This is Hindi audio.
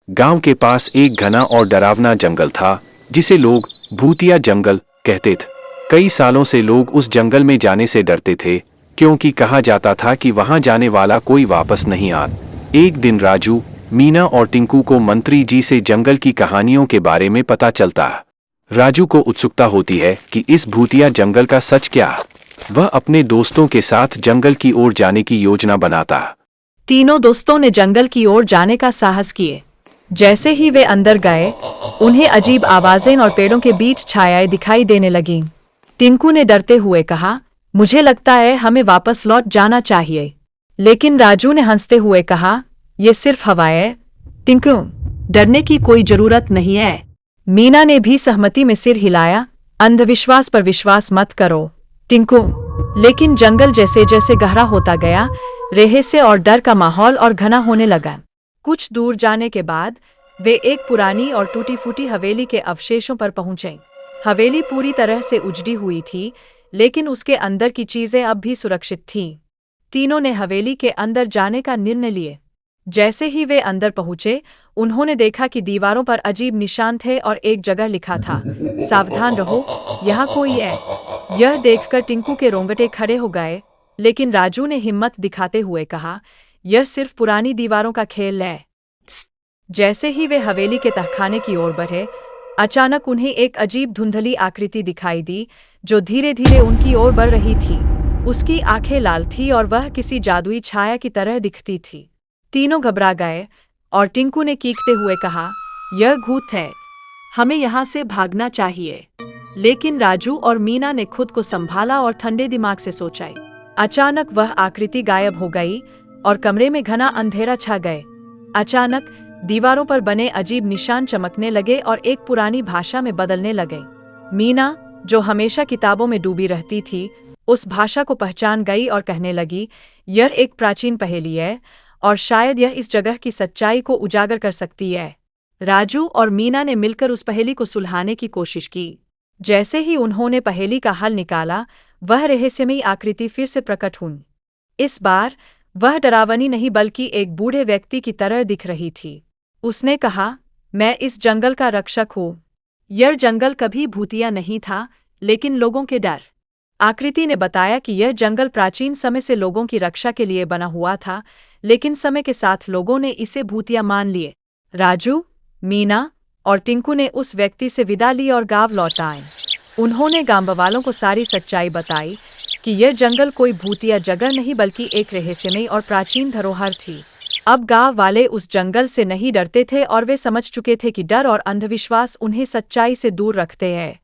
गांव के पास एक घना और डरावना जंगल था, जिसे लोग भूतिया जंगल कहते थे। कई सालों से लोग उस जंगल में जाने से डरते थे, क्योंकि कहा जाता था कि वहां जाने वाला कोई वापस नहीं आता। एक दिन राजू, मीना और टिंकू को मंत्री जी से जंगल की कहानियों के बारे में पता चलता है। राजू को उत्सुकता होती है कि इस भूतिया जंगल का सच क्या है। वह अपने दोस्तों के साथ जंगल की ओर जाने की योजना बनाता है। तीनों दोस्तों ने जंगल की ओर जाने का साहस किए। जैसे ही वे अंदर गए, उन्हें अजीब आवाजें और पेड़ों के बीच छायाएं दिखाई देने लगीं। टिंकू ने डरते हुए कहा, मुझे लगता है हमें वापस लौट जाना चाहिए। लेकिन राजू ने हंसते हुए कहा, यह सिर्फ हवा है टिंकू, डरने की कोई जरूरत नहीं है। मीना ने भी सहमति में सिर हिलाया, अंधविश्वास पर विश्वास मत करो टिंकू। लेकिन जंगल जैसे जैसे गहरा होता गया, रहस्य और डर का माहौल और घना होने लगा। कुछ दूर जाने के बाद वे एक पुरानी और टूटी फूटी हवेली के अवशेषों पर पहुंचे। हवेली पूरी तरह से उजड़ी हुई थी, लेकिन उसके अंदर की चीजें अब भी सुरक्षित थीं। तीनों ने हवेली के अंदर जाने का निर्णय लिए। जैसे ही वे अंदर पहुंचे, उन्होंने देखा कि दीवारों पर अजीब निशान थे और एक जगह लिखा था, सावधान रहो, यहाँ कोई है। यह देखकर टिंकू के रोंगटे खड़े हो गए, लेकिन राजू ने हिम्मत दिखाते हुए कहा, यह सिर्फ पुरानी दीवारों का खेल है। जैसे ही वे हवेली के तहखाने की ओर बढ़े, अचानक उन्हें एक अजीब धुंधली आकृति दिखाई दी, जो धीरे धीरे उनकी ओर बढ़ रही थी। उसकी आंखें लाल थीं और वह किसी जादुई छाया की तरह दिखती थी। तीनों घबरा गए और टिंकू ने चीखते हुए कहा, यह भूत है, हमें यहाँ से भागना चाहिए। लेकिन राजू और मीना ने खुद को संभाला और ठंडे दिमाग से सोचा। अचानक वह आकृति गायब हो गई और कमरे में घना अंधेरा छा गए। अचानक दीवारों पर बने अजीब निशान चमकने लगे और एक पुरानी भाषा में बदलने लगे। मीना, जो हमेशा किताबों में डूबी रहती थी, उस भाषा को पहचान गई और कहने लगी, यह एक प्राचीन पहेली है और शायद यह इस जगह की सच्चाई को उजागर कर सकती है। राजू और मीना ने मिलकर उस पहेली को सुलझाने की कोशिश की। जैसे ही उन्होंने पहेली का हल निकाला, वह रहस्यमयी आकृति फिर से प्रकट हुई। इस बार वह डरावनी नहीं बल्कि एक बूढ़े व्यक्ति की तरह दिख रही थी। उसने कहा, मैं इस जंगल का रक्षक हूँ। यह जंगल कभी भूतिया नहीं था, लेकिन लोगों के डर। आकृति ने बताया कि यह जंगल प्राचीन समय से लोगों की रक्षा के लिए बना हुआ था, लेकिन समय के साथ लोगों ने इसे भूतिया मान लिए। राजू, मीना और टिंकू ने उस व्यक्ति से विदा ली और गांव लौट आए। उन्होंने गांव वालों को सारी सच्चाई बताई कि यह जंगल कोई भूतिया जगह नहीं बल्कि एक रहस्यमयी और प्राचीन धरोहर थी। अब गांव वाले उस जंगल से नहीं डरते थे और वे समझ चुके थे कि डर और अंधविश्वास उन्हें सच्चाई से दूर रखते हैं।